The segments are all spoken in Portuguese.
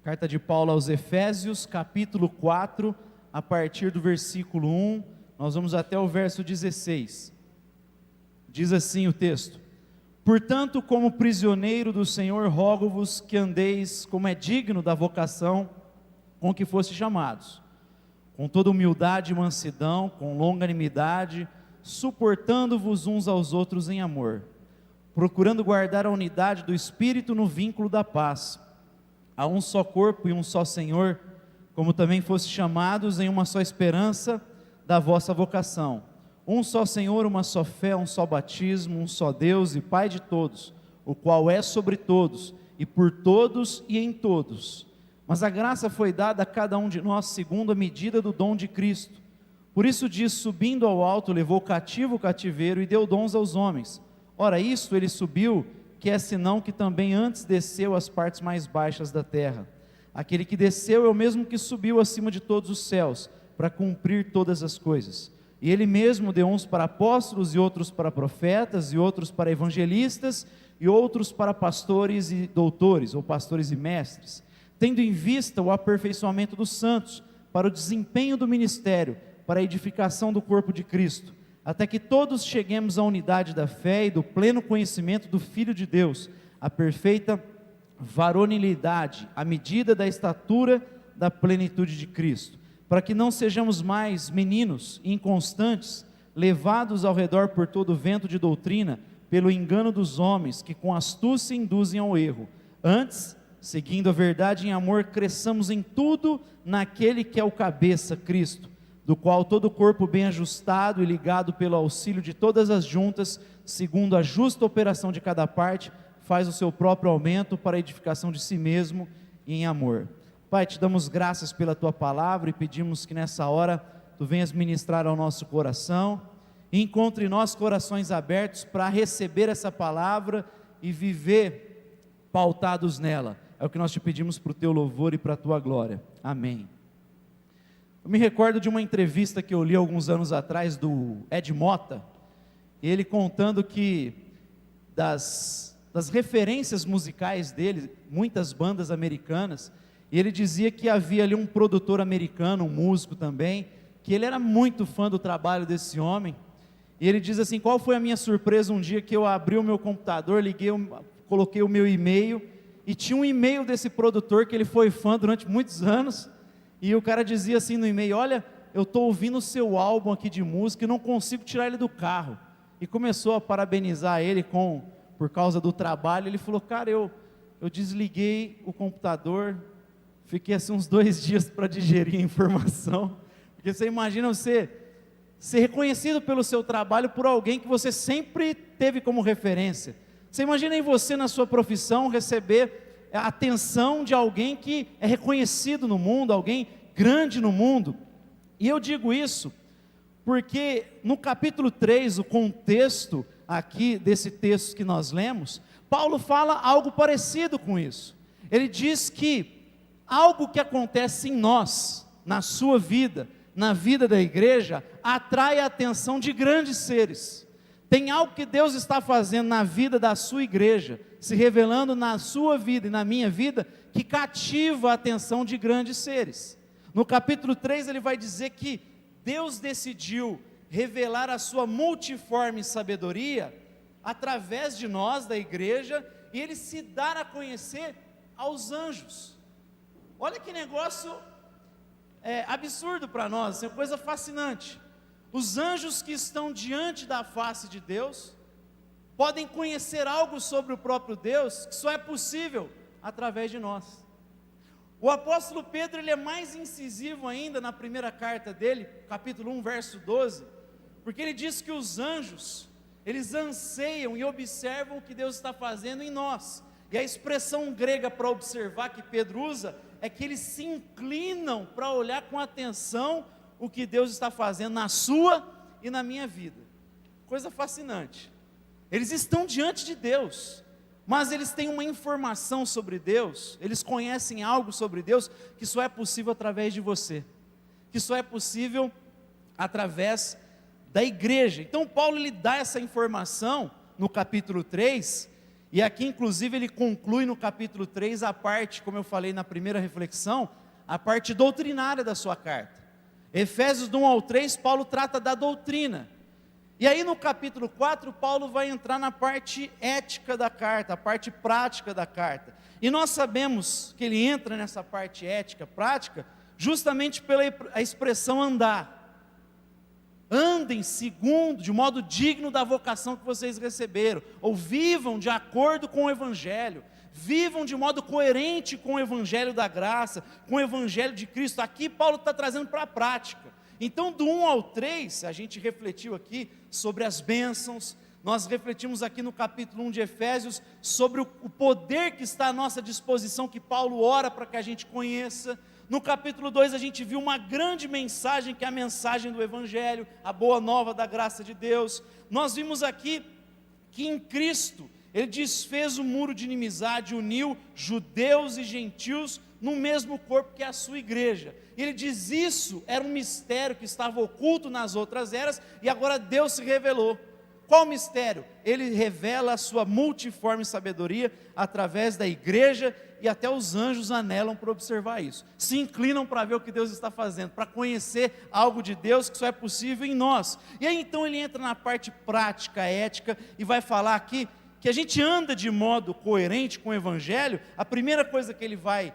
Carta de Paulo aos Efésios, capítulo 4, a partir do versículo 1, nós vamos até o verso 16. Diz assim o texto: Portanto, como prisioneiro do Senhor, rogo-vos que andeis como é digno da vocação com que foste chamados, com toda humildade e mansidão, com longanimidade, suportando-vos uns aos outros em amor, procurando guardar a unidade do Espírito no vínculo da paz. Há um só corpo e um só Senhor, como também foste chamados em uma só esperança da vossa vocação. Um só Senhor, uma só fé, um só batismo, um só Deus e Pai de todos, o qual é sobre todos, e por todos e em todos. Mas a graça foi dada a cada um de nós segundo a medida do dom de Cristo. Por isso diz: subindo ao alto, levou cativo o cativeiro e deu dons aos homens. Ora, isto ele subiu, que é senão que também antes desceu às partes mais baixas da terra. Aquele que desceu é o mesmo que subiu acima de todos os céus, para cumprir todas as coisas. E ele mesmo deu uns para apóstolos, e outros para profetas, e outros para evangelistas, e outros para pastores e doutores, ou pastores e mestres, tendo em vista o aperfeiçoamento dos santos, para o desempenho do ministério, para a edificação do corpo de Cristo, até que todos cheguemos à unidade da fé e do pleno conhecimento do Filho de Deus, à perfeita varonilidade, à medida da estatura da plenitude de Cristo, para que não sejamos mais meninos inconstantes, levados ao redor por todo o vento de doutrina, pelo engano dos homens, que com astúcia induzem ao erro. Antes, seguindo a verdade em amor, cresçamos em tudo naquele que é o cabeça, Cristo, do qual todo o corpo bem ajustado e ligado pelo auxílio de todas as juntas, segundo a justa operação de cada parte, faz o seu próprio aumento para a edificação de si mesmo e em amor. Pai, te damos graças pela tua palavra e pedimos que nessa hora tu venhas ministrar ao nosso coração e encontre em nós corações abertos para receber essa palavra e viver pautados nela. É o que nós te pedimos para o teu louvor e para a tua glória. Amém. Eu me recordo de uma entrevista que eu li alguns anos atrás do Ed Mota, ele contando que das referências musicais dele, muitas bandas americanas, e ele dizia que havia ali um produtor americano, um músico também, que ele era muito fã do trabalho desse homem, e ele diz assim: qual foi a minha surpresa um dia que eu abri o meu computador, coloquei o meu e-mail, e tinha um e-mail desse produtor que ele foi fã durante muitos anos, e o cara dizia assim no e-mail: olha, eu estou ouvindo o seu álbum aqui de música e não consigo tirar ele do carro. E começou a parabenizar ele por causa do trabalho. Ele falou: cara, eu desliguei o computador, fiquei assim uns 2 dias para digerir a informação, porque você imagina você ser reconhecido pelo seu trabalho por alguém que você sempre teve como referência. Você imagina em você, na sua profissão, receber a atenção de alguém que é reconhecido no mundo, alguém grande no mundo. E eu digo isso porque no capítulo 3, o contexto aqui desse texto que nós lemos, Paulo fala algo parecido com isso. Ele diz que algo que acontece em nós, na sua vida, na vida da igreja, atrai a atenção de grandes seres. Tem algo que Deus está fazendo na vida da sua igreja, se revelando na sua vida e na minha vida, que cativa a atenção de grandes seres. No capítulo 3 ele vai dizer que Deus decidiu revelar a sua multiforme sabedoria através de nós, da igreja, e ele se dar a conhecer aos anjos. Olha que negócio absurdo para nós, é uma coisa fascinante. Os anjos que estão diante da face de Deus podem conhecer algo sobre o próprio Deus que só é possível através de nós. O apóstolo Pedro, ele é mais incisivo ainda na primeira carta dele, capítulo 1, verso 12, porque ele diz que os anjos, eles anseiam e observam o que Deus está fazendo em nós. E a expressão grega para observar que Pedro usa é que eles se inclinam para olhar com atenção o que Deus está fazendo na sua e na minha vida. Coisa fascinante. Eles estão diante de Deus, mas eles têm uma informação sobre Deus, eles conhecem algo sobre Deus que só é possível através de você, que só é possível através da igreja. Então Paulo, ele dá essa informação no capítulo 3, E aqui, inclusive, ele conclui no capítulo 3 a parte, como eu falei na primeira reflexão, a parte doutrinária da sua carta. Efésios do 1 ao 3, Paulo trata da doutrina. E aí no capítulo 4, Paulo vai entrar na parte ética da carta, a parte prática da carta. E nós sabemos que ele entra nessa parte ética, prática, justamente pela a expressão andar. Andem segundo, de modo digno da vocação que vocês receberam, ou vivam de acordo com o Evangelho, vivam de modo coerente com o Evangelho da graça, com o Evangelho de Cristo. Aqui Paulo está trazendo para a prática. Então do 1 ao 3, a gente refletiu aqui sobre as bênçãos, nós refletimos aqui no capítulo 1 de Efésios, sobre o poder que está à nossa disposição, que Paulo ora para que a gente conheça. No capítulo 2 a gente viu uma grande mensagem, que é a mensagem do Evangelho, a boa nova da graça de Deus. Nós vimos aqui que em Cristo, Ele desfez o muro de inimizade, uniu judeus e gentios no mesmo corpo que é a sua igreja. Ele diz isso era um mistério que estava oculto nas outras eras, e agora Deus se revelou. Qual mistério? Ele revela a sua multiforme sabedoria através da igreja, e até os anjos anelam para observar isso, se inclinam para ver o que Deus está fazendo, para conhecer algo de Deus que só é possível em nós. E aí então ele entra na parte prática, ética, e vai falar aqui que a gente anda de modo coerente com o Evangelho. A primeira coisa que ele vai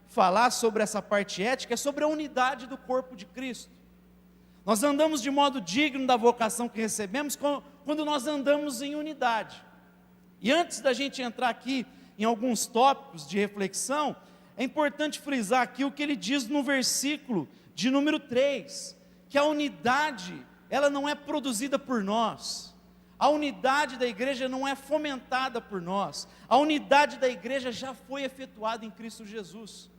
falar sobre essa parte ética é sobre a unidade do corpo de Cristo. Nós andamos de modo digno da vocação que recebemos quando nós andamos em unidade. E antes da gente entrar aqui em alguns tópicos de reflexão, é importante frisar aqui o que ele diz no versículo de número 3, que a unidade, ela não é produzida por nós, a unidade da igreja não é fomentada por nós, a unidade da igreja já foi efetuada em Cristo Jesus.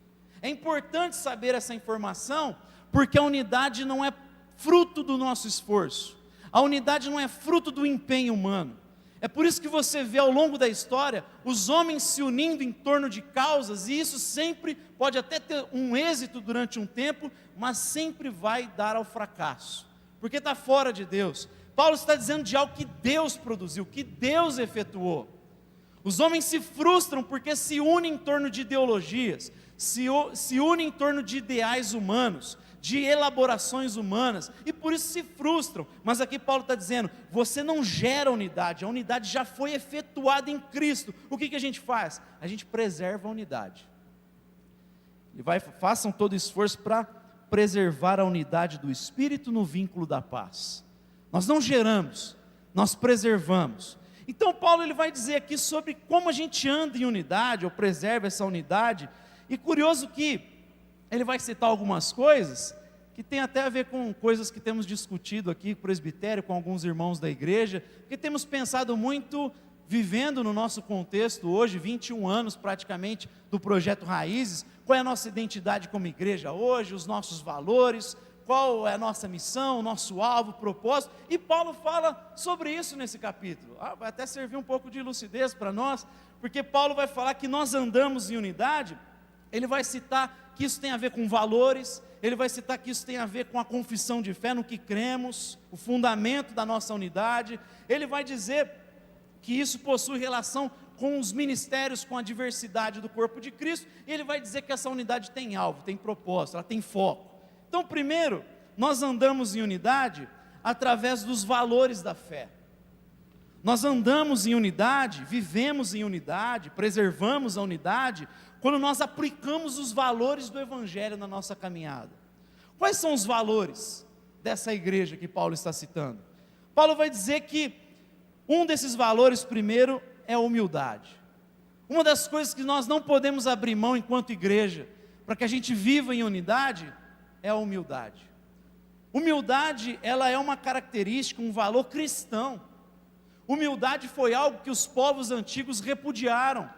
É importante saber essa informação, porque a unidade não é fruto do nosso esforço, a unidade não é fruto do empenho humano. É por isso que você vê ao longo da história os homens se unindo em torno de causas, e isso sempre pode até ter um êxito durante um tempo, mas sempre vai dar ao fracasso, porque está fora de Deus. Paulo está dizendo de algo que Deus produziu, que Deus efetuou. Os homens se frustram porque se unem em torno de ideologias, se unem em torno de ideais humanos, de elaborações humanas, e por isso se frustram. Mas aqui Paulo está dizendo, você não gera unidade, a unidade já foi efetuada em Cristo. O que a gente faz? A gente preserva a unidade. Façam todo esforço para preservar a unidade do Espírito no vínculo da paz. Nós não geramos, nós preservamos. Então Paulo ele vai dizer aqui sobre como a gente anda em unidade, ou preserva essa unidade. E curioso que ele vai citar algumas coisas que tem até a ver com coisas que temos discutido aqui com o presbitério, com alguns irmãos da igreja, que temos pensado muito, vivendo no nosso contexto hoje, 21 anos praticamente do Projeto Raízes. Qual é a nossa identidade como igreja hoje, os nossos valores, qual é a nossa missão, o nosso alvo, propósito. E Paulo fala sobre isso nesse capítulo. Vai até servir um pouco de lucidez para nós, porque Paulo vai falar que nós andamos em unidade. Ele vai citar que isso tem a ver com valores, ele vai citar que isso tem a ver com a confissão de fé, no que cremos, o fundamento da nossa unidade. Ele vai dizer que isso possui relação com os ministérios, com a diversidade do corpo de Cristo, e ele vai dizer que essa unidade tem alvo, tem propósito, ela tem foco. Então, primeiro, nós andamos em unidade através dos valores da fé. Nós andamos em unidade, vivemos em unidade, preservamos a unidade, quando nós aplicamos os valores do Evangelho na nossa caminhada. Quais são os valores dessa igreja que Paulo está citando? Paulo vai dizer que um desses valores, primeiro, é a humildade. Uma das coisas que nós não podemos abrir mão enquanto igreja, para que a gente viva em unidade, é a humildade. Humildade, ela é uma característica, um valor cristão. Humildade foi algo que os povos antigos repudiaram,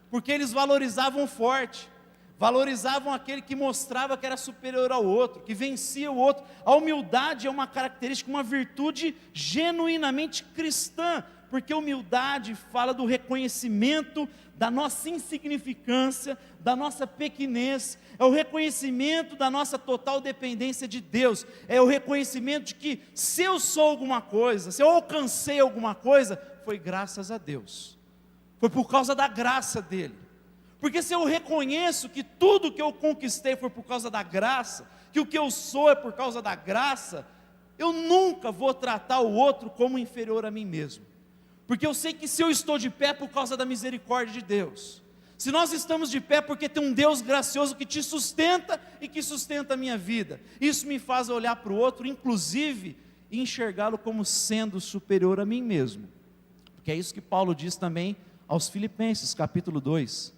porque eles valorizavam o forte, valorizavam aquele que mostrava que era superior ao outro, que vencia o outro. A humildade é uma característica, uma virtude genuinamente cristã, porque humildade fala do reconhecimento da nossa insignificância, da nossa pequenez, é o reconhecimento da nossa total dependência de Deus, é o reconhecimento de que se eu sou alguma coisa, se eu alcancei alguma coisa, foi graças a Deus, foi por causa da graça dele. Porque se eu reconheço que tudo que eu conquistei foi por causa da graça, que o que eu sou é por causa da graça, eu nunca vou tratar o outro como inferior a mim mesmo. Porque eu sei que se eu estou de pé é por causa da misericórdia de Deus. Se nós estamos de pé é porque tem um Deus gracioso que te sustenta e que sustenta a minha vida. Isso me faz olhar para o outro, inclusive, e enxergá-lo como sendo superior a mim mesmo. Porque é isso que Paulo diz também aos Filipenses, capítulo 2.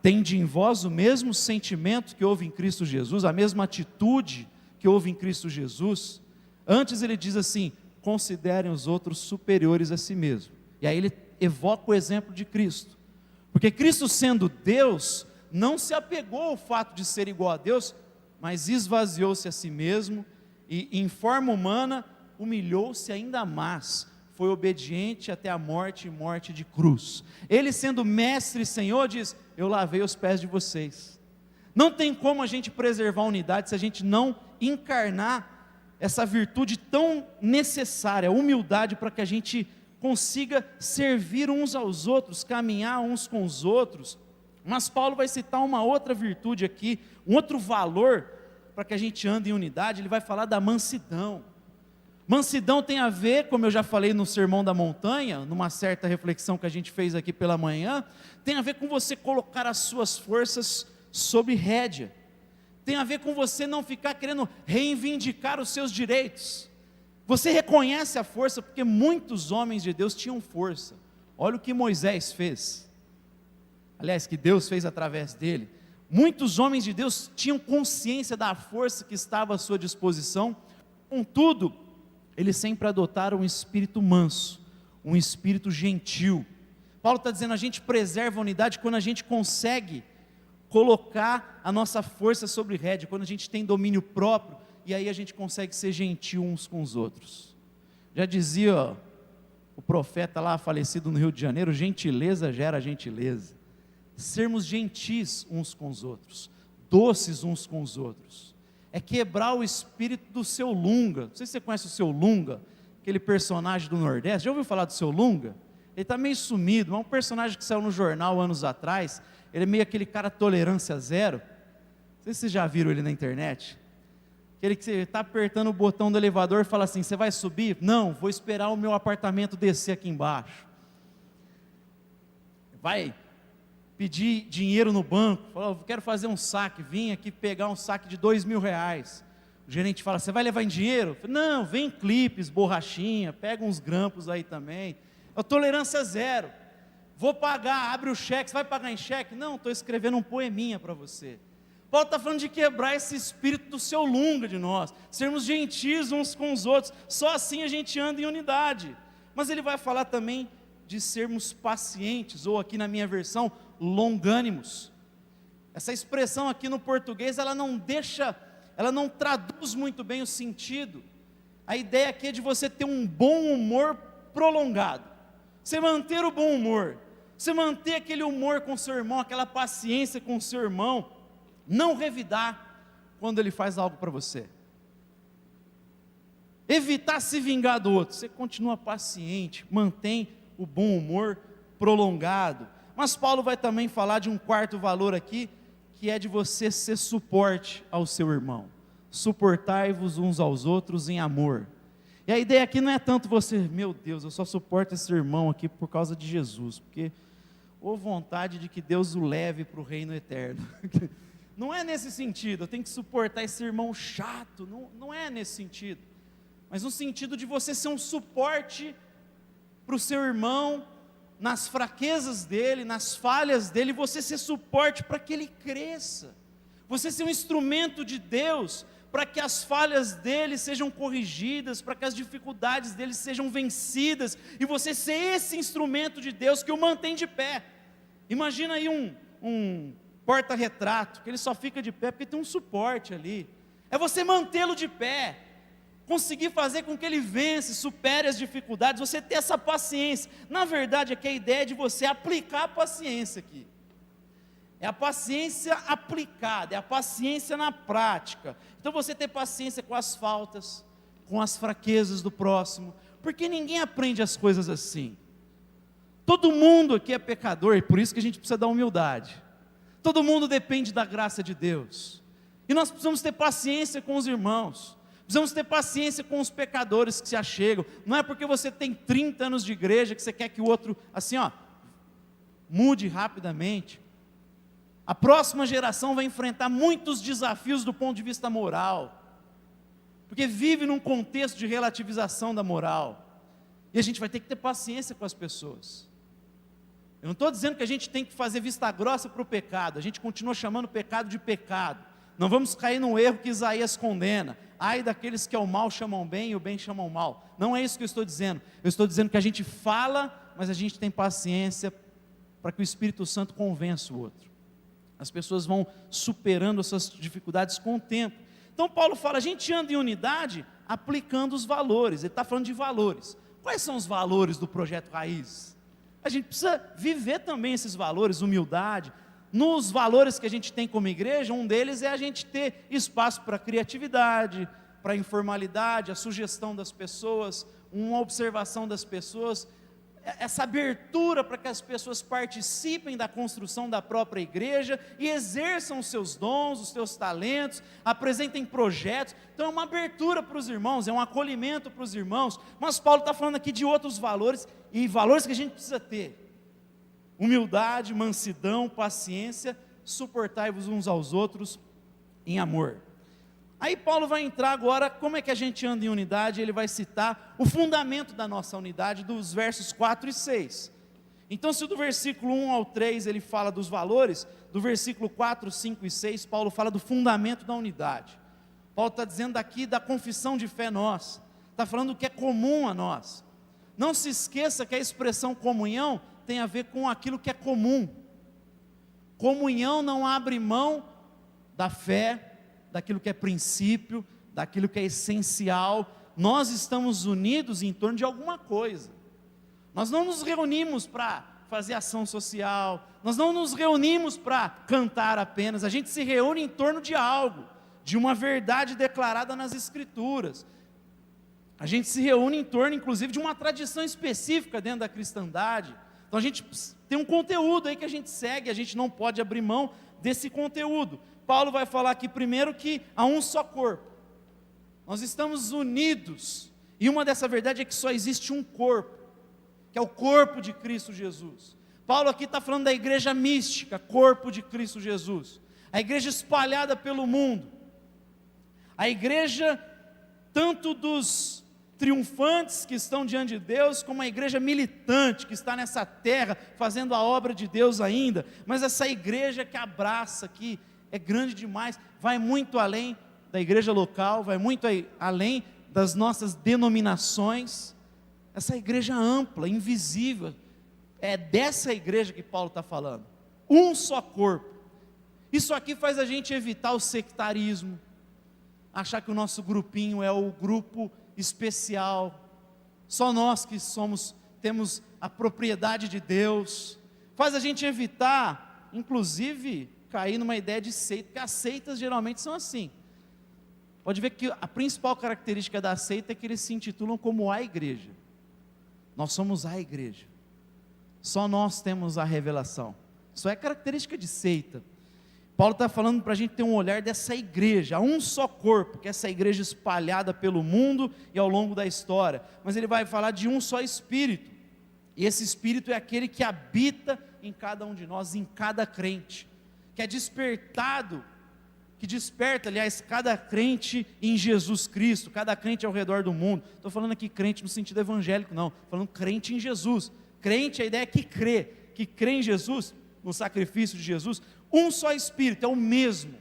Tende em vós o mesmo sentimento que houve em Cristo Jesus, a mesma atitude que houve em Cristo Jesus. Antes ele diz assim: considerem os outros superiores a si mesmo. E aí ele evoca o exemplo de Cristo. Porque Cristo, sendo Deus, não se apegou ao fato de ser igual a Deus, mas esvaziou-se a si mesmo e em forma humana humilhou-se ainda mais. Foi obediente até a morte e morte de cruz. Ele, sendo mestre e Senhor, diz: eu lavei os pés de vocês. Não tem como a gente preservar a unidade se a gente não encarnar essa virtude tão necessária, a humildade, para que a gente consiga servir uns aos outros, caminhar uns com os outros. Mas Paulo vai citar uma outra virtude aqui, um outro valor para que a gente ande em unidade. Ele vai falar da mansidão. Mansidão tem a ver, como eu já falei no Sermão da Montanha, numa certa reflexão que a gente fez aqui pela manhã, tem a ver com você colocar as suas forças sob rédea, tem a ver com você não ficar querendo reivindicar os seus direitos. Você reconhece a força, porque muitos homens de Deus tinham força. Olha o que Moisés fez, aliás, que Deus fez através dele. Muitos homens de Deus tinham consciência da força que estava à sua disposição, contudo, eles sempre adotaram um espírito manso, um espírito gentil. Paulo está dizendo: a gente preserva a unidade quando a gente consegue colocar a nossa força sobre rédea, quando a gente tem domínio próprio, e aí a gente consegue ser gentil uns com os outros. Já dizia o profeta lá falecido no Rio de Janeiro: gentileza gera gentileza. Sermos gentis uns com os outros, doces uns com os outros, é quebrar o espírito do Seu Lunga. Não sei se você conhece o Seu Lunga, aquele personagem do Nordeste. Já ouviu falar do Seu Lunga? Ele está meio sumido, mas é um personagem que saiu no jornal anos atrás. Ele é meio aquele cara tolerância zero. Não sei se vocês já viram ele na internet. Aquele que você está apertando o botão do elevador e fala assim: você vai subir? Não, vou esperar o meu apartamento descer aqui embaixo. Vai pedir dinheiro no banco, fala: eu quero fazer um saque, vim aqui pegar um saque de R$2.000, o gerente fala: você vai levar em dinheiro? Não, vem clipes, borrachinha, pega uns grampos aí também. É tolerância zero, vou pagar, abre o cheque, você vai pagar em cheque? Não, estou escrevendo um poeminha para você. Paulo está falando de quebrar esse espírito do Seu Lunga de nós, sermos gentis uns com os outros, só assim a gente anda em unidade. Mas ele vai falar também de sermos pacientes, ou aqui na minha versão, longânimos. Essa expressão aqui no português, ela não traduz muito bem o sentido. A ideia aqui é de você ter um bom humor prolongado, você manter o bom humor, você manter aquele humor com o seu irmão, aquela paciência com o seu irmão, não revidar quando ele faz algo para você, evitar se vingar do outro, você continua paciente, mantém o bom humor prolongado. Mas Paulo vai também falar de um quarto valor aqui, que é de você ser suporte ao seu irmão. Suportai-vos uns aos outros em amor. E a ideia aqui não é tanto você: meu Deus, eu só suporto esse irmão aqui por causa de Jesus, porque ou vontade de que Deus o leve para o reino eterno. Não é nesse sentido, eu tenho que suportar esse irmão chato, não é nesse sentido, mas no sentido de você ser um suporte para o seu irmão, nas fraquezas dele, nas falhas dele, você ser suporte para que ele cresça, você ser um instrumento de Deus, para que as falhas dele sejam corrigidas, para que as dificuldades dele sejam vencidas, e você ser esse instrumento de Deus que o mantém de pé. Imagina aí um porta-retrato, que ele só fica de pé porque tem um suporte ali, é você mantê-lo de pé, conseguir fazer com que ele vença, supere as dificuldades, você ter essa paciência. Na verdade aqui a ideia é de você aplicar a paciência aqui, é a paciência aplicada, é a paciência na prática. Então você ter paciência com as faltas, com as fraquezas do próximo, porque ninguém aprende as coisas assim. Todo mundo aqui é pecador, e por isso que a gente precisa da humildade. Todo mundo depende da graça de Deus. E nós precisamos ter paciência com os irmãos. Precisamos ter paciência com os pecadores que se achegam. Não é porque você tem 30 anos de igreja que você quer que o outro, assim mude rapidamente. A próxima geração vai enfrentar muitos desafios do ponto de vista moral. Porque vive num contexto de relativização da moral. E a gente vai ter que ter paciência com as pessoas. Eu não estou dizendo que a gente tem que fazer vista grossa para o pecado. A gente continua chamando o pecado de pecado. Não vamos cair num erro que Isaías condena. Ai daqueles que ao mal chamam bem e o bem chamam mal. Não é isso que eu estou dizendo. Eu estou dizendo que a gente fala, mas a gente tem paciência para que o Espírito Santo convença o outro. As pessoas vão superando essas dificuldades com o tempo. Então Paulo fala, a gente anda em unidade aplicando os valores. Ele está falando de valores. Quais são os valores do Projeto Raiz? A gente precisa viver também esses valores, humildade. Nos valores que a gente tem como igreja, um deles é a gente ter espaço para criatividade, para informalidade, a sugestão das pessoas, uma observação das pessoas, essa abertura para que as pessoas participem da construção da própria igreja e exerçam os seus dons, os seus talentos, apresentem projetos. Então é uma abertura para os irmãos, é um acolhimento para os irmãos. Mas Paulo está falando aqui de outros valores, e valores que a gente precisa ter: humildade, mansidão, paciência, suportai-vos uns aos outros em amor. Aí Paulo vai entrar agora, como é que a gente anda em unidade. Ele vai citar o fundamento da nossa unidade, dos versos 4 e 6. Então, se do versículo 1 ao 3 ele fala dos valores, do versículo 4, 5 e 6, Paulo fala do fundamento da unidade. Paulo está dizendo aqui da confissão de fé nossa, está falando do que é comum a nós. Não se esqueça que a expressão comunhão tem a ver com aquilo que é comum. Comunhão não abre mão da fé, daquilo que é princípio, daquilo que é essencial. Nós estamos unidos em torno de alguma coisa. Nós não nos reunimos para fazer ação social, nós não nos reunimos para cantar apenas, a gente se reúne em torno de algo, de uma verdade declarada nas Escrituras. A gente se reúne em torno, inclusive, de uma tradição específica dentro da cristandade. Então a gente tem um conteúdo aí que a gente segue, a gente não pode abrir mão desse conteúdo. Paulo vai falar aqui primeiro que há um só corpo. Nós estamos unidos, e uma dessa verdade é que só existe um corpo, que é o corpo de Cristo Jesus. Paulo aqui está falando da igreja mística, corpo de Cristo Jesus. A igreja espalhada pelo mundo. A igreja tanto dos triunfantes que estão diante de Deus, como a igreja militante que está nessa terra, fazendo a obra de Deus ainda. Mas essa igreja que abraça aqui, é grande demais, vai muito além da igreja local, vai muito além das nossas denominações. Essa igreja ampla, invisível, é dessa igreja que Paulo está falando. Um só corpo. Isso aqui faz a gente evitar o sectarismo, achar que o nosso grupinho é o grupo especial, só nós que temos a propriedade de Deus. Faz a gente evitar, inclusive, cair numa ideia de seita, porque as seitas geralmente são assim. Pode ver que a principal característica da seita é que eles se intitulam como a igreja. Nós somos a igreja, só nós temos a revelação. Isso é característica de seita. Paulo está falando para a gente ter um olhar dessa igreja, um só corpo, que é essa igreja espalhada pelo mundo e ao longo da história. Mas ele vai falar de um só Espírito, e esse Espírito é aquele que habita em cada um de nós, em cada crente, que é despertado, que desperta, aliás, cada crente em Jesus Cristo, cada crente ao redor do mundo. Estou falando aqui crente no sentido evangélico, não, estou falando crente em Jesus. Crente, a ideia é que crê em Jesus, no sacrifício de Jesus. Um só Espírito, é o mesmo,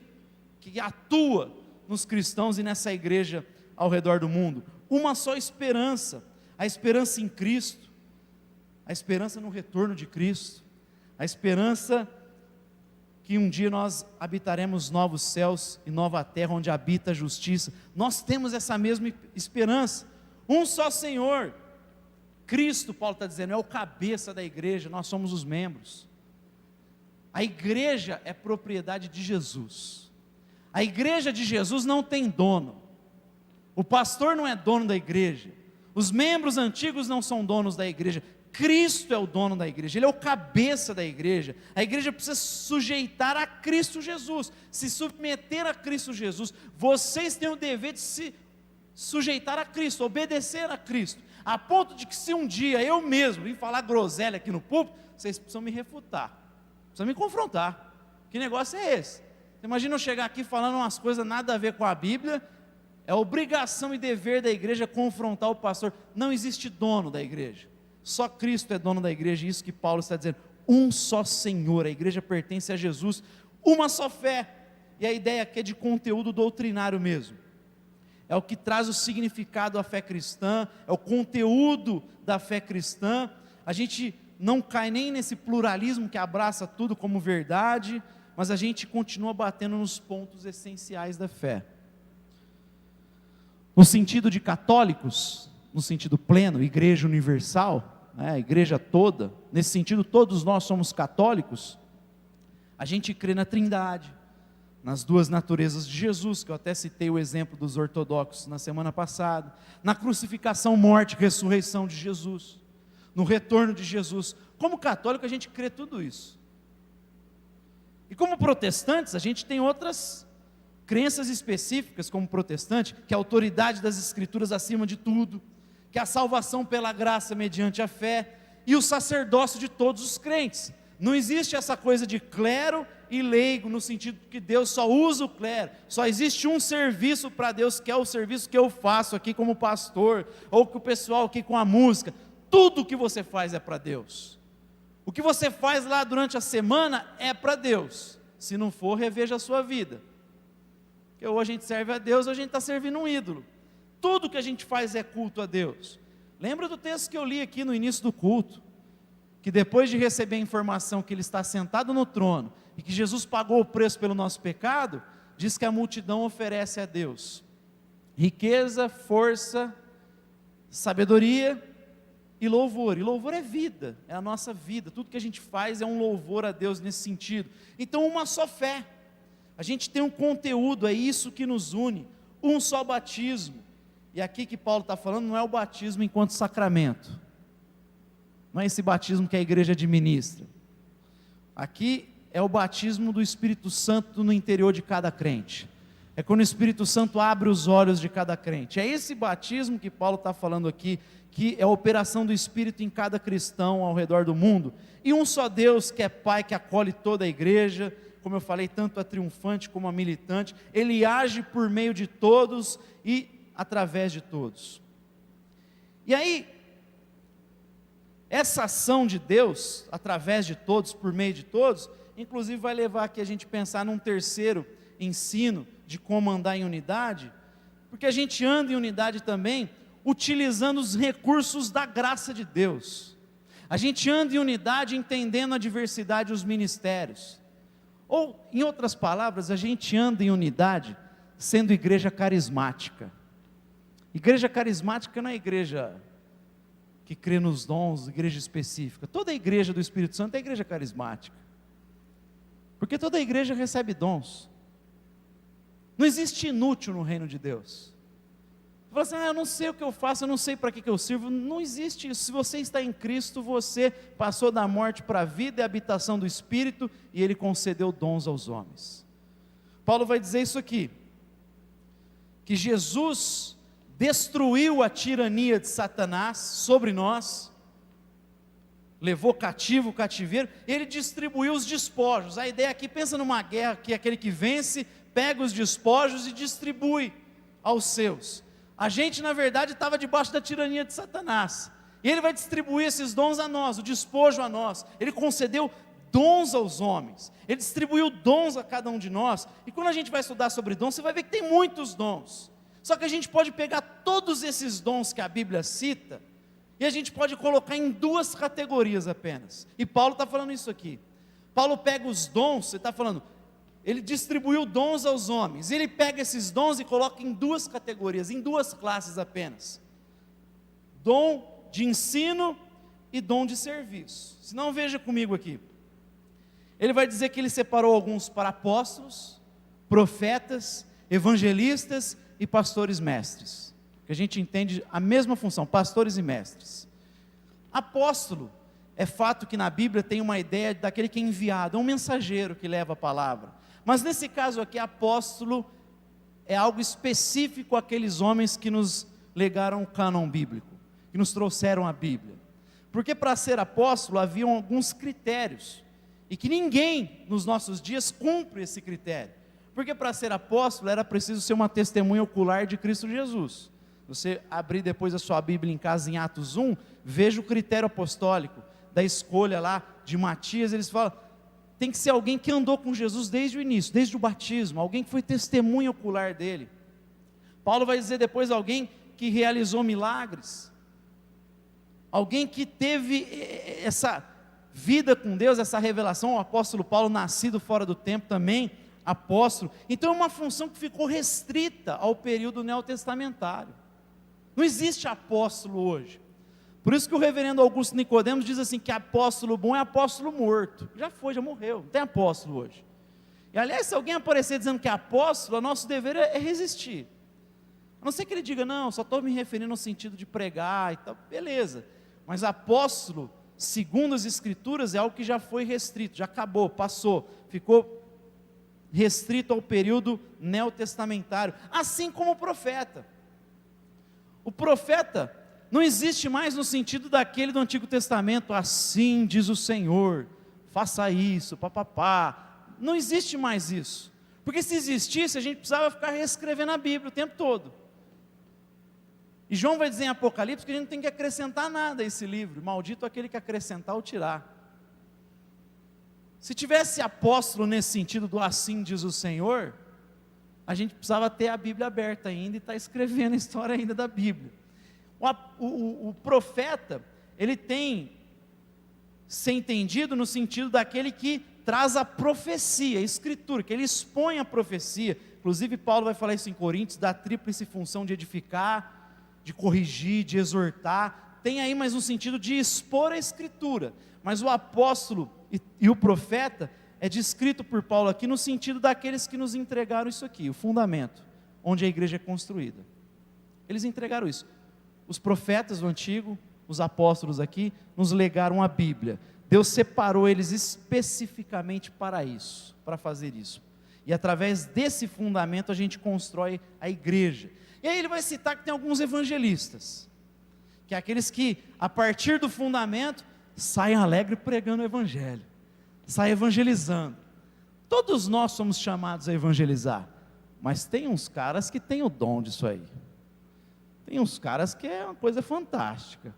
que atua nos cristãos e nessa igreja ao redor do mundo. Uma só esperança, a esperança em Cristo, a esperança no retorno de Cristo, a esperança que um dia nós habitaremos novos céus e nova terra, onde habita a justiça. Nós temos essa mesma esperança. Um só Senhor, Cristo, Paulo está dizendo, é o cabeça da igreja, nós somos os membros. A igreja é propriedade de Jesus. A igreja de Jesus não tem dono. O pastor não é dono da igreja. Os membros antigos não são donos da igreja. Cristo é o dono da igreja, Ele é o cabeça da igreja. A igreja precisa se sujeitar a Cristo Jesus, se submeter a Cristo Jesus. Vocês têm o dever de se sujeitar a Cristo, obedecer a Cristo, a ponto de que se um dia eu mesmo vim falar groselha aqui no púlpito, vocês precisam me refutar, precisam me confrontar. Que negócio é esse? Imagina eu chegar aqui falando umas coisas nada a ver com a Bíblia. É obrigação e dever da igreja confrontar o pastor. Não existe dono da igreja, só Cristo é dono da igreja. Isso que Paulo está dizendo, um só Senhor, a igreja pertence a Jesus, uma só fé. E a ideia aqui é de conteúdo doutrinário mesmo, é o que traz o significado da fé cristã, é o conteúdo da fé cristã. A gente não cai nem nesse pluralismo que abraça tudo como verdade, mas a gente continua batendo nos pontos essenciais da fé. No sentido de católicos, no sentido pleno, igreja universal, a igreja toda, nesse sentido todos nós somos católicos. A gente crê na Trindade, nas duas naturezas de Jesus, que eu até citei o exemplo dos ortodoxos na semana passada, na crucificação, morte e ressurreição de Jesus, no retorno de Jesus. Como católico a gente crê tudo isso. E como protestantes a gente tem outras crenças específicas como protestante, que é a autoridade das escrituras acima de tudo, que é a salvação pela graça mediante a fé, e o sacerdócio de todos os crentes. Não existe essa coisa de clero e leigo, no sentido que Deus só usa o clero, só existe um serviço para Deus, que é o serviço que eu faço aqui como pastor, ou que o pessoal aqui com a música. Tudo que você faz é para Deus. O que você faz lá durante a semana é para Deus. Se não for, reveja a sua vida, porque ou a gente serve a Deus ou a gente está servindo um ídolo. Tudo que a gente faz é culto a Deus. Lembra do texto que eu li aqui no início do culto, que depois de receber a informação que Ele está sentado no trono, e que Jesus pagou o preço pelo nosso pecado, diz que a multidão oferece a Deus riqueza, força, sabedoria e louvor. E louvor é vida, é a nossa vida. Tudo que a gente faz é um louvor a Deus nesse sentido. Então, uma só fé. A gente tem um conteúdo, é isso que nos une, um só batismo. E aqui que Paulo está falando não é o batismo enquanto sacramento, não é esse batismo que a igreja administra. Aqui é o batismo do Espírito Santo no interior de cada crente. É quando o Espírito Santo abre os olhos de cada crente. É esse batismo que Paulo está falando aqui, que é a operação do Espírito em cada cristão ao redor do mundo. E um só Deus que é Pai, que acolhe toda a igreja, como eu falei, tanto a triunfante como a militante. Ele age por meio de todos e através de todos. E aí, essa ação de Deus, através de todos, por meio de todos, inclusive vai levar aqui a gente pensar num terceiro ensino de como andar em unidade, porque a gente anda em unidade também, utilizando os recursos da graça de Deus. A gente anda em unidade entendendo a diversidade dos ministérios. Ou, em outras palavras, a gente anda em unidade sendo igreja carismática. Igreja carismática não é igreja que crê nos dons, igreja específica. Toda a igreja do Espírito Santo é igreja carismática, porque toda a igreja recebe dons. Não existe inútil no reino de Deus. Você fala assim, eu não sei o que eu faço, eu não sei para que eu sirvo. Não existe isso. Se você está em Cristo, você passou da morte para a vida e a habitação do Espírito, e Ele concedeu dons aos homens. Paulo vai dizer isso aqui, que Jesus destruiu a tirania de Satanás sobre nós, levou cativo o cativeiro, Ele distribuiu os despojos. A ideia aqui, pensa numa guerra, que aquele que vence, pega os despojos e distribui aos seus. A gente na verdade estava debaixo da tirania de Satanás, e Ele vai distribuir esses dons a nós, o despojo a nós. Ele concedeu dons aos homens, Ele distribuiu dons a cada um de nós. E quando a gente vai estudar sobre dons, você vai ver que tem muitos dons. Só que a gente pode pegar todos esses dons que a Bíblia cita, e a gente pode colocar em duas categorias apenas. E Paulo está falando isso aqui. Paulo pega os dons, você está falando, Ele distribuiu dons aos homens. Ele pega esses dons e coloca em duas categorias, em duas classes apenas. Dom de ensino e dom de serviço. Se não, veja comigo aqui. Ele vai dizer que Ele separou alguns para apóstolos, profetas, evangelistas e pastores mestres, que a gente entende a mesma função, pastores e mestres. Apóstolo, é fato que na Bíblia tem uma ideia daquele que é enviado, é um mensageiro que leva a palavra. Mas nesse caso aqui, apóstolo é algo específico àqueles homens que nos legaram o cânon bíblico, que nos trouxeram a Bíblia. Porque para ser apóstolo haviam alguns critérios, e que ninguém nos nossos dias cumpre esse critério. Porque para ser apóstolo era preciso ser uma testemunha ocular de Cristo Jesus. Você abrir depois a sua Bíblia em casa em Atos 1, veja o critério apostólico, da escolha lá de Matias. Eles falam, tem que ser alguém que andou com Jesus desde o início, desde o batismo, alguém que foi testemunha ocular dele. Paulo vai dizer depois alguém que realizou milagres, alguém que teve essa vida com Deus, essa revelação. O apóstolo Paulo, nascido fora do tempo também, apóstolo. Então é uma função que ficou restrita ao período neotestamentário. Não existe apóstolo hoje. Por isso que o reverendo Augusto Nicodemos diz assim, que apóstolo bom é apóstolo morto. Já foi, já morreu, não tem apóstolo hoje. E aliás, se alguém aparecer dizendo que é apóstolo, o nosso dever é resistir. A não ser que ele diga, não, só estou me referindo no sentido de pregar e tal, beleza. Mas apóstolo, segundo as escrituras, é algo que já foi restrito, já acabou, passou, ficou restrito ao período neotestamentário, assim como o profeta. O profeta não existe mais no sentido daquele do Antigo Testamento, assim diz o Senhor, faça isso, papapá. Não existe mais isso, porque se existisse, a gente precisava ficar reescrevendo a Bíblia o tempo todo. E João vai dizer em Apocalipse que a gente não tem que acrescentar nada a esse livro, maldito aquele que acrescentar ou tirar. Se tivesse apóstolo nesse sentido do assim diz o Senhor, a gente precisava ter a Bíblia aberta ainda e estar escrevendo a história ainda da Bíblia. O profeta, ele tem ser entendido no sentido daquele que traz a profecia, a escritura, que ele expõe a profecia. Inclusive Paulo vai falar isso em Coríntios, da tríplice função de edificar, de corrigir, de exortar. Tem aí mais um sentido de expor a escritura, mas o apóstolo e o profeta é descrito por Paulo aqui no sentido daqueles que nos entregaram isso aqui, o fundamento, onde a igreja é construída. Eles entregaram isso. Os profetas do antigo, os apóstolos aqui, nos legaram a Bíblia. Deus separou eles especificamente para isso, para fazer isso. E através desse fundamento a gente constrói a igreja. E aí ele vai citar que tem alguns evangelistas, que é aqueles que, a partir do fundamento, saem alegre pregando o evangelho, saem evangelizando. Todos nós somos chamados a evangelizar, mas tem uns caras que têm o dom disso aí. Tem uns caras que é uma coisa fantástica.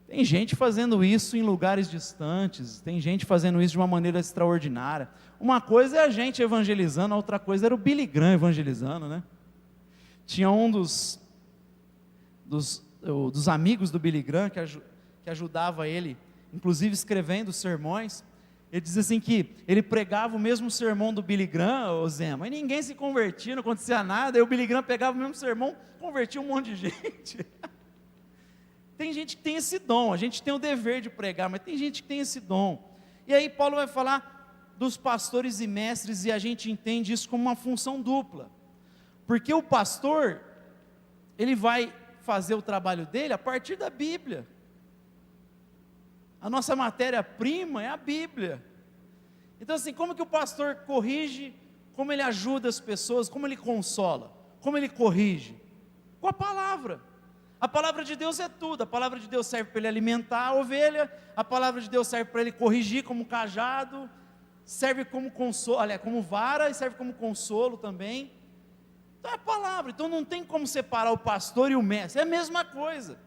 Tem gente fazendo isso em lugares distantes, tem gente fazendo isso de uma maneira extraordinária. Uma coisa é a gente evangelizando, a outra coisa era o Billy Graham evangelizando, né? Tinha um dos amigos do Billy Graham que ajudava ele, inclusive escrevendo sermões. Ele diz assim que ele pregava o mesmo sermão do Billy Graham, ô Zé, mas ninguém se convertia, não acontecia nada. Aí o Billy Graham pegava o mesmo sermão, convertia um monte de gente. Tem gente que tem esse dom, a gente tem o dever de pregar, mas tem gente que tem esse dom. E aí Paulo vai falar dos pastores e mestres, e a gente entende isso como uma função dupla, porque o pastor, ele vai fazer o trabalho dele a partir da Bíblia. A nossa matéria-prima é a Bíblia. Então assim, como que o pastor corrige, como ele ajuda as pessoas, como ele consola, como ele corrige? Com a palavra. A palavra de Deus é tudo. A palavra de Deus serve para ele alimentar a ovelha, a palavra de Deus serve para ele corrigir como cajado, serve como consolo, aliás, como vara, e serve como consolo também. Então é a palavra. Então não tem como separar o pastor e o mestre, é a mesma coisa.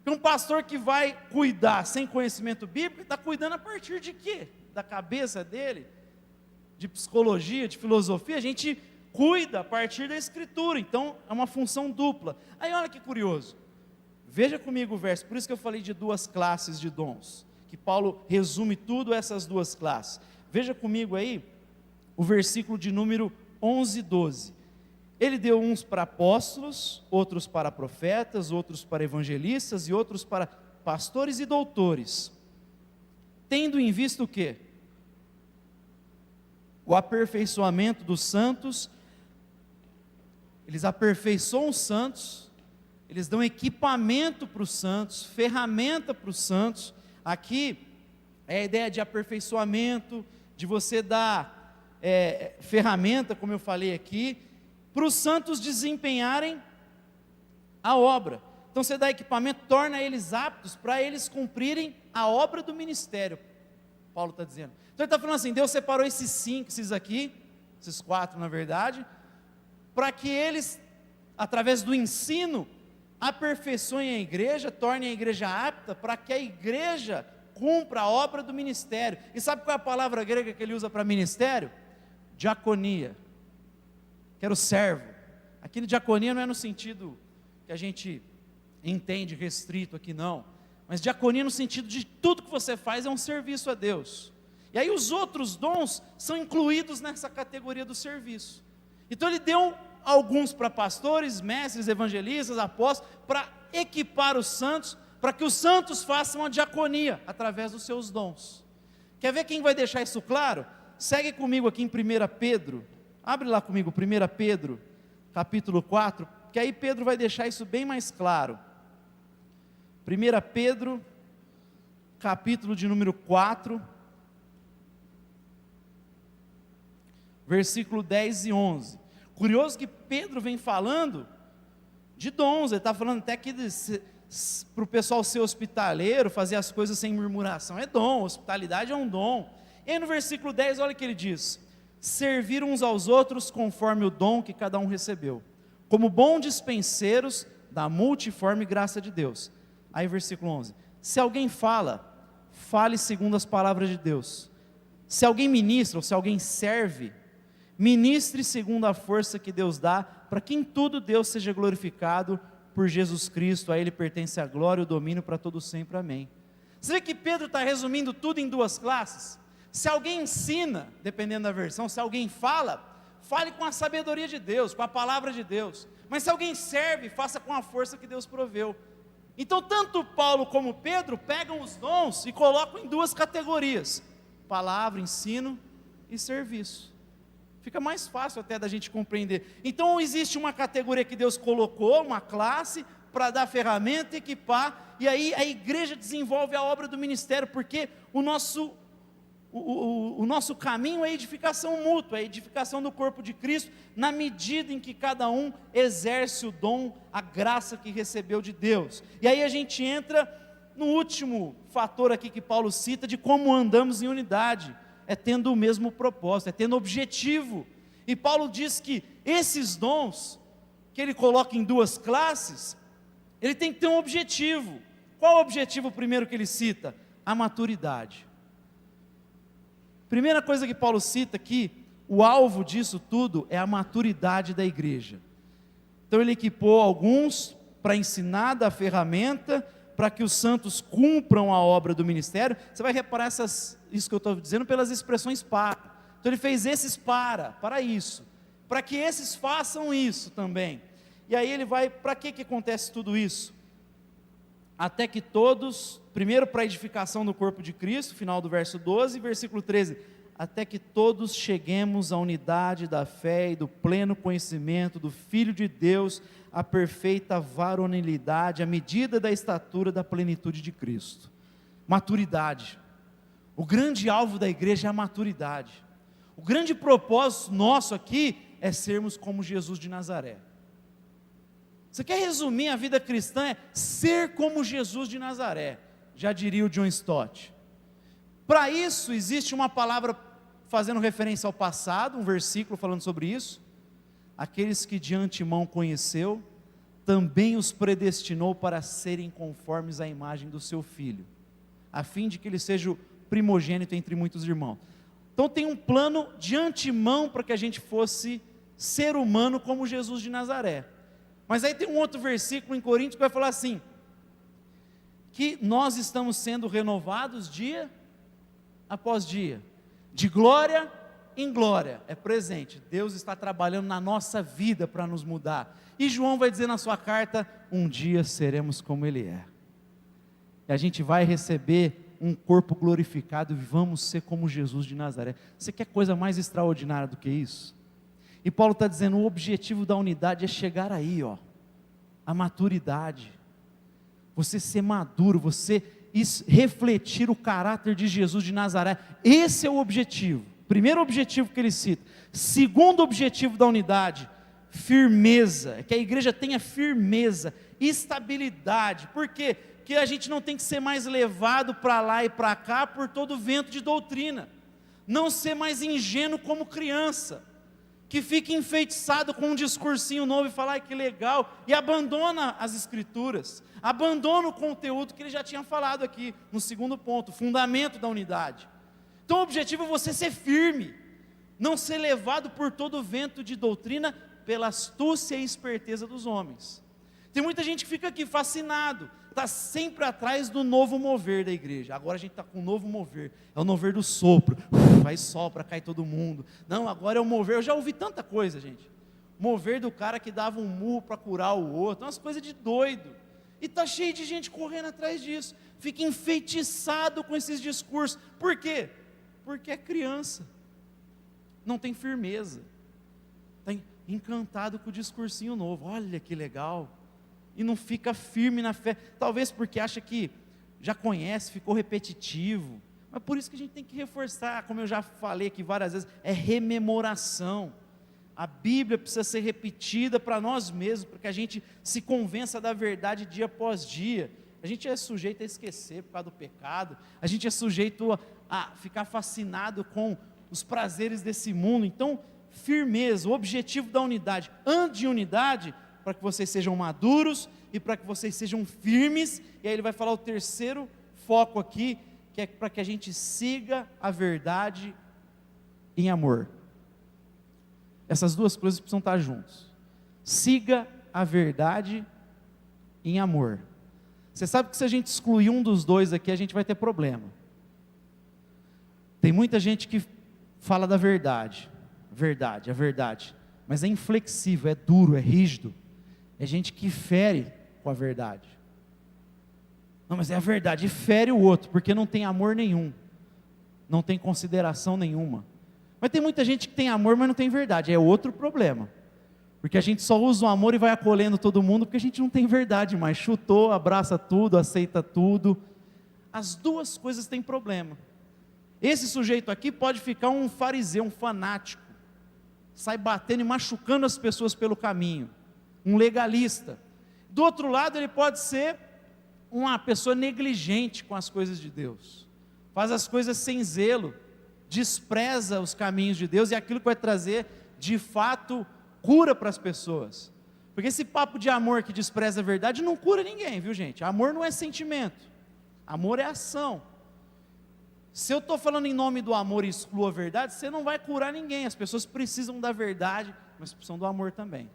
Um pastor que vai cuidar sem conhecimento bíblico, está cuidando a partir de quê? Da cabeça dele? De psicologia, de filosofia? A gente cuida a partir da escritura, então é uma função dupla. Aí olha que curioso, veja comigo o verso, por isso que eu falei de duas classes de dons, que Paulo resume tudo essas duas classes. Veja comigo aí, o versículo de número 11 e 12. Ele deu uns para apóstolos, outros para profetas, outros para evangelistas e outros para pastores e doutores, tendo em vista o quê? O aperfeiçoamento dos santos. Eles aperfeiçoam os santos, eles dão equipamento para os santos, ferramenta para os santos. Aqui é a ideia de aperfeiçoamento, de você dar ferramenta, como eu falei aqui, para os santos desempenharem a obra. Então você dá equipamento, torna eles aptos para eles cumprirem a obra do ministério, Paulo está dizendo. Então ele está falando assim, Deus separou esses aqui, esses 4 na verdade, para que eles, através do ensino, aperfeiçoem a igreja, tornem a igreja apta, para que a igreja cumpra a obra do ministério. E sabe qual é a palavra grega que ele usa para ministério? Diaconia, que era o servo. Aqui diaconia não é no sentido que a gente entende restrito aqui não, mas diaconia no sentido de tudo que você faz é um serviço a Deus. E aí os outros dons são incluídos nessa categoria do serviço. Então ele deu alguns para pastores, mestres, evangelistas, apóstolos, para equipar os santos, para que os santos façam a diaconia através dos seus dons. Quer ver quem vai deixar isso claro? Segue comigo aqui em 1 Pedro, abre lá comigo 1 Pedro, capítulo 4, que aí Pedro vai deixar isso bem mais claro. 1 Pedro, capítulo de número 4, versículo 10 e 11. Curioso que Pedro vem falando de dons, ele está falando até que para o pessoal ser hospitaleiro, fazer as coisas sem murmuração, é dom, hospitalidade é um dom. E aí no versículo 10, olha o que ele diz: servir uns aos outros conforme o dom que cada um recebeu, como bons dispenseiros da multiforme graça de Deus. Aí versículo 11, se alguém fala, fale segundo as palavras de Deus. Se alguém ministra, ou se alguém serve, ministre segundo a força que Deus dá, para que em tudo Deus seja glorificado por Jesus Cristo. A Ele pertence a glória e o domínio para todo sempre, amém. Você vê que Pedro está resumindo tudo em 2 classes? Se alguém ensina, dependendo da versão, se alguém fala, fale com a sabedoria de Deus, com a palavra de Deus. Mas se alguém serve, faça com a força que Deus proveu. Então tanto Paulo como Pedro pegam os dons e colocam em 2 categorias: palavra, ensino e serviço. Fica mais fácil até da gente compreender. Então existe uma categoria que Deus colocou, uma classe, para dar ferramenta, equipar, e aí a igreja desenvolve a obra do ministério, porque o nosso caminho é a edificação mútua, é a edificação do corpo de Cristo, na medida em que cada um exerce o dom, a graça que recebeu de Deus. E aí a gente entra no último fator aqui que Paulo cita, de como andamos em unidade, é tendo o mesmo propósito, é tendo objetivo. E Paulo diz que esses dons, que ele coloca em 2 classes, ele tem que ter um objetivo. Qual o objetivo primeiro que ele cita? A maturidade. Primeira coisa que Paulo cita aqui, o alvo disso tudo é a maturidade da igreja. Então ele equipou alguns para ensinar da ferramenta, para que os santos cumpram a obra do ministério. Você vai reparar isso que eu estou dizendo pelas expressões para. Então ele fez esses para isso, para que esses façam isso também. E aí ele vai, para que acontece tudo isso? Até que todos, primeiro para a edificação do corpo de Cristo, final do verso 12, versículo 13, até que todos cheguemos à unidade da fé e do pleno conhecimento do Filho de Deus, a perfeita varonilidade, à medida da estatura da plenitude de Cristo. Maturidade. O grande alvo da igreja é a maturidade. O grande propósito nosso aqui é sermos como Jesus de Nazaré. Você quer resumir a vida cristã? É ser como Jesus de Nazaré, já diria o John Stott. Para isso existe uma palavra fazendo referência ao passado, um versículo falando sobre isso. Aqueles que de antemão conheceu, também os predestinou para serem conformes à imagem do seu Filho, a fim de que ele seja o primogênito entre muitos irmãos. Então tem um plano de antemão para que a gente fosse ser humano como Jesus de Nazaré. Mas aí tem um outro versículo em Coríntios que vai falar assim, que nós estamos sendo renovados dia após dia, de glória em glória, é presente. Deus está trabalhando na nossa vida para nos mudar. E João vai dizer na sua carta, um dia seremos como Ele é. E a gente vai receber um corpo glorificado e vamos ser como Jesus de Nazaré. Você quer coisa mais extraordinária do que isso? E Paulo está dizendo, o objetivo da unidade é chegar aí, ó. a maturidade, você ser maduro, você refletir o caráter de Jesus de Nazaré. Esse é o objetivo, primeiro objetivo que ele cita. Segundo objetivo da unidade, firmeza, que a igreja tenha firmeza, estabilidade. Por quê? Que a gente não tem que ser mais levado para lá e para cá por todo vento de doutrina, não ser mais ingênuo como criança, que fica enfeitiçado com um discursinho novo e fala, ai que legal, e abandona as escrituras, abandona o conteúdo que ele já tinha falado aqui, no segundo ponto, fundamento da unidade. Então o objetivo é você ser firme, não ser levado por todo vento de doutrina, pela astúcia e esperteza dos homens. Tem muita gente que fica aqui fascinado, está sempre atrás do novo mover da igreja. Agora a gente está com um novo mover, é o mover do sopro, vai sopra, cai todo mundo. Não, agora é o mover, eu já ouvi tanta coisa, gente. Mover do cara que dava um murro para curar o outro, umas coisas de doido. E está cheio de gente correndo atrás disso, fica enfeitiçado com esses discursos. Por quê? Porque é criança, não tem firmeza, está encantado com o discursinho novo, olha que legal, e não fica firme na fé, talvez porque acha que já conhece, ficou repetitivo, mas por isso que a gente tem que reforçar, como eu já falei aqui várias vezes, é rememoração. A Bíblia precisa ser repetida para nós mesmos, para que a gente se convença da verdade dia após dia. A gente é sujeito a esquecer por causa do pecado, a gente é sujeito a ficar fascinado com os prazeres desse mundo. Então, firmeza, o objetivo da unidade, ande em unidade, para que vocês sejam maduros e para que vocês sejam firmes. E aí ele vai falar o terceiro foco aqui, que é para que a gente siga a verdade em amor. Essas duas coisas precisam estar juntas. Siga a verdade em amor. Você sabe que se a gente excluir um dos dois aqui, a gente vai ter problema. Tem muita gente que fala da verdade, a verdade, mas é inflexível, é duro, é rígido. É gente que fere com a verdade. Não, mas é a verdade, e fere o outro, porque não tem amor nenhum, não tem consideração nenhuma. Mas tem muita gente que tem amor, mas não tem verdade, é outro problema. Porque a gente só usa o amor e vai acolhendo todo mundo, porque a gente não tem verdade mais, chutou, abraça tudo, aceita tudo. As duas coisas têm problema. Esse sujeito aqui pode ficar um fariseu, um fanático, sai batendo e machucando as pessoas pelo caminho, um legalista. Do outro lado, ele pode ser uma pessoa negligente com as coisas de Deus, faz as coisas sem zelo, despreza os caminhos de Deus, e aquilo que vai trazer, de fato, cura para as pessoas. Porque esse papo de amor que despreza a verdade não cura ninguém, viu gente? Amor não é sentimento, amor é ação. Se eu estou falando em nome do amor e excluo a verdade, você não vai curar ninguém. As pessoas precisam da verdade, mas precisam do amor também.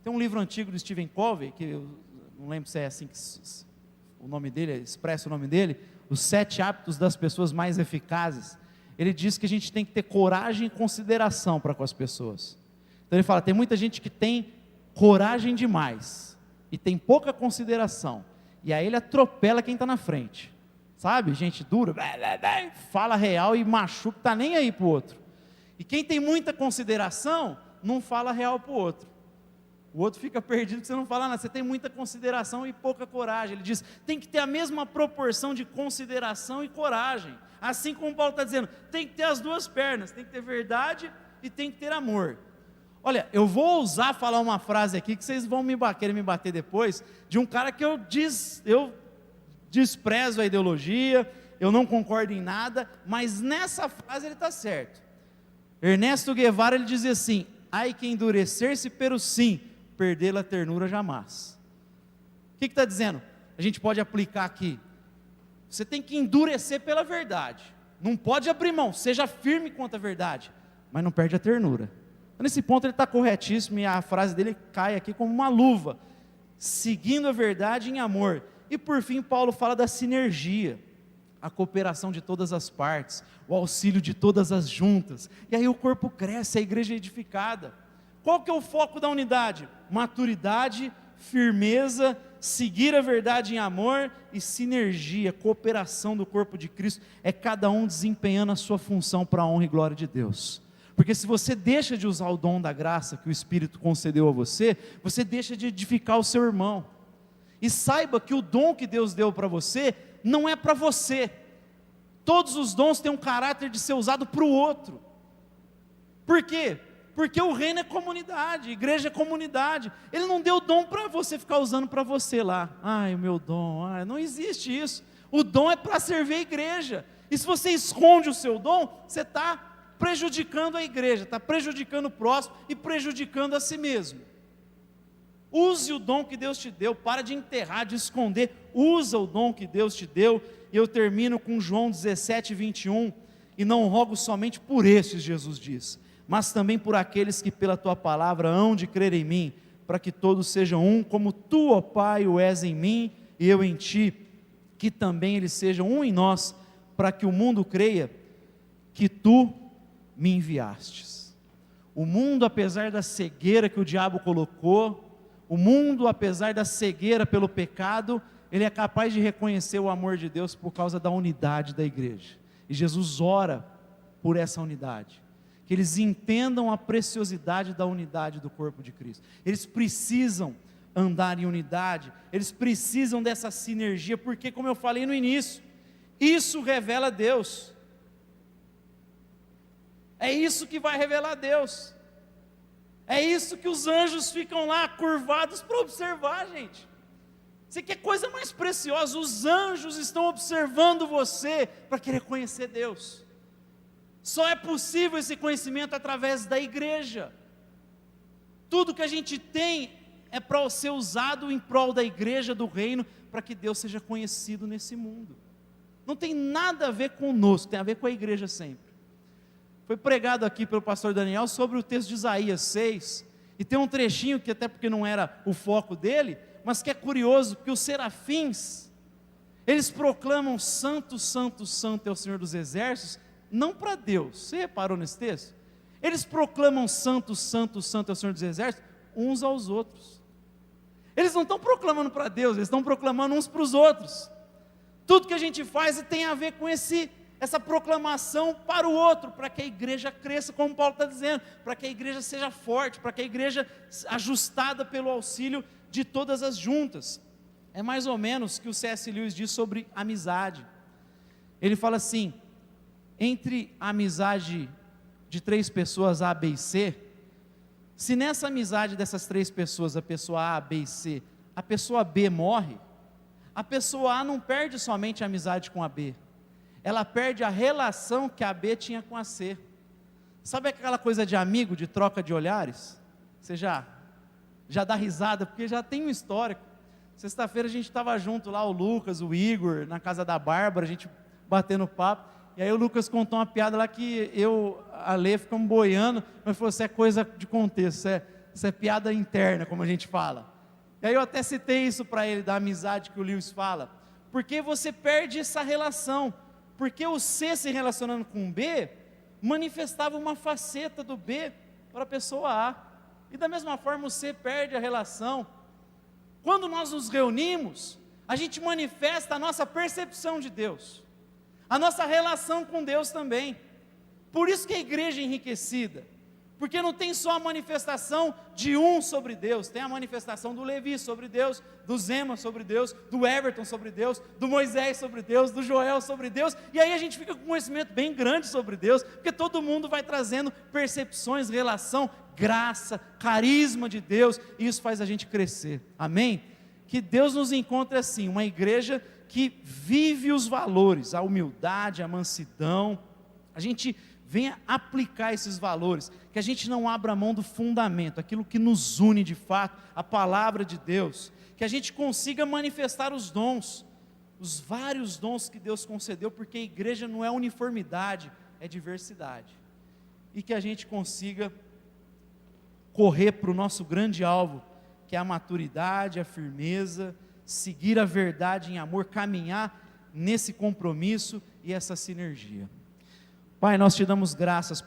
Tem um livro antigo do Stephen Covey, que eu não lembro se é assim que o nome dele, expressa o nome dele, Os 7 Hábitos das Pessoas Mais Eficazes. Ele diz que a gente tem que ter coragem e consideração para com as pessoas. Então ele fala, tem muita gente que tem coragem demais, e tem pouca consideração, e aí ele atropela quem está na frente. Sabe, gente dura, fala real e machuca, está nem aí para o outro. E quem tem muita consideração, não fala real para o outro. O outro fica perdido porque você não fala nada, você tem muita consideração e pouca coragem. Ele diz, tem que ter a mesma proporção de consideração e coragem. Assim como Paulo está dizendo, tem que ter as duas pernas, tem que ter verdade e tem que ter amor. Olha, eu vou ousar falar uma frase aqui, que vocês vão querer me bater depois, de um cara que eu desprezo a ideologia, eu não concordo em nada, mas nessa frase ele está certo. Ernesto Guevara, ele dizia assim, ai que endurecer-se pero sim, perder a ternura jamais. O que está dizendo? A gente pode aplicar aqui, você tem que endurecer pela verdade, não pode abrir mão, seja firme quanto à verdade, mas não perde a ternura. Então, nesse ponto ele está corretíssimo, e a frase dele cai aqui como uma luva, seguindo a verdade em amor. E por fim Paulo fala da sinergia, a cooperação de todas as partes, o auxílio de todas as juntas, e aí o corpo cresce, a igreja é edificada. Qual que é o foco da unidade? Maturidade, firmeza, seguir a verdade em amor e sinergia, cooperação do corpo de Cristo, é cada um desempenhando a sua função para a honra e glória de Deus. Porque se você deixa de usar o dom da graça que o Espírito concedeu a você, você deixa de edificar o seu irmão. E saiba que o dom que Deus deu para você, não é para você. Todos os dons têm um caráter de ser usado para o outro. Por quê? Porque o reino é comunidade, a igreja é comunidade. Ele não deu dom para você ficar usando para você lá. Ai, o meu dom, não existe isso. O dom é para servir a igreja. E se você esconde o seu dom, você está prejudicando a igreja, está prejudicando o próximo e prejudicando a si mesmo. Use o dom que Deus te deu, para de enterrar, de esconder, usa o dom que Deus te deu. E eu termino com João 17, 21, e não rogo somente por estes, Jesus diz, mas também por aqueles que pela tua palavra hão de crer em mim, para que todos sejam um, como tu, ó Pai, o és em mim e eu em ti, que também eles sejam um em nós, para que o mundo creia que tu me enviastes. O mundo, apesar da cegueira que o diabo colocou, o mundo, apesar da cegueira pelo pecado, ele é capaz de reconhecer o amor de Deus por causa da unidade da igreja. E Jesus ora por essa unidade, que eles entendam a preciosidade da unidade do corpo de Cristo. Eles precisam andar em unidade, eles precisam dessa sinergia, porque, como eu falei no início, isso revela Deus. É isso que vai revelar Deus. É isso que os anjos ficam lá curvados para observar, gente. Você quer coisa mais preciosa? Os anjos estão observando você para querer conhecer Deus. Só é possível esse conhecimento através da igreja. Tudo que a gente tem é para ser usado em prol da igreja, do reino, para que Deus seja conhecido nesse mundo. Não tem nada a ver conosco, tem a ver com a igreja sempre. Foi pregado aqui pelo pastor Daniel sobre o texto de Isaías 6, e tem um trechinho que até porque não era o foco dele, mas que é curioso, porque os serafins, eles proclamam santo, santo, santo é o Senhor dos exércitos, não para Deus. Você reparou nesse texto? Eles proclamam santo, santo, santo é o Senhor dos exércitos, uns aos outros. Eles não estão proclamando para Deus, eles estão proclamando uns para os outros. Tudo que a gente faz tem a ver com essa proclamação para o outro, para que a igreja cresça, como Paulo está dizendo, para que a igreja seja forte, para que a igreja ajustada pelo auxílio de todas as juntas. É mais ou menos o que o C.S. Lewis diz sobre amizade. Ele fala assim: entre a amizade de 3 pessoas A, B e C, se nessa amizade dessas 3 pessoas, a pessoa A, B e C, a pessoa B morre, a pessoa A não perde somente a amizade com a B, ela perde a relação que a B tinha com a C. Sabe aquela coisa de amigo, de troca de olhares? Você já dá risada, porque já tem um histórico. Sexta-feira a gente estava junto lá, o Lucas, o Igor, na casa da Bárbara, a gente batendo papo, e aí o Lucas contou uma piada lá que a Lê ficamos boiando, mas falou: isso é coisa de contexto, isso é piada interna, como a gente fala. E aí eu até citei isso para ele, da amizade que o Lewis fala, porque você perde essa relação, porque o C se relacionando com o B, manifestava uma faceta do B para a pessoa A, e da mesma forma o C perde a relação. Quando nós nos reunimos, a gente manifesta a nossa percepção de Deus, a nossa relação com Deus também. Por isso que a igreja é enriquecida, porque não tem só a manifestação de um sobre Deus, tem a manifestação do Levi sobre Deus, do Zema sobre Deus, do Everton sobre Deus, do Moisés sobre Deus, do Joel sobre Deus, e aí a gente fica com um conhecimento bem grande sobre Deus, porque todo mundo vai trazendo percepções, relação, graça, carisma de Deus, e isso faz a gente crescer, amém? Que Deus nos encontre assim, uma igreja que vive os valores, a humildade, a mansidão, a gente venha aplicar esses valores, que a gente não abra mão do fundamento, aquilo que nos une de fato, a palavra de Deus, que a gente consiga manifestar os dons, os vários dons que Deus concedeu, porque a igreja não é uniformidade, é diversidade, e que a gente consiga correr para o nosso grande alvo, que é a maturidade, a firmeza, seguir a verdade em amor, caminhar nesse compromisso e essa sinergia. Pai, nós te damos graças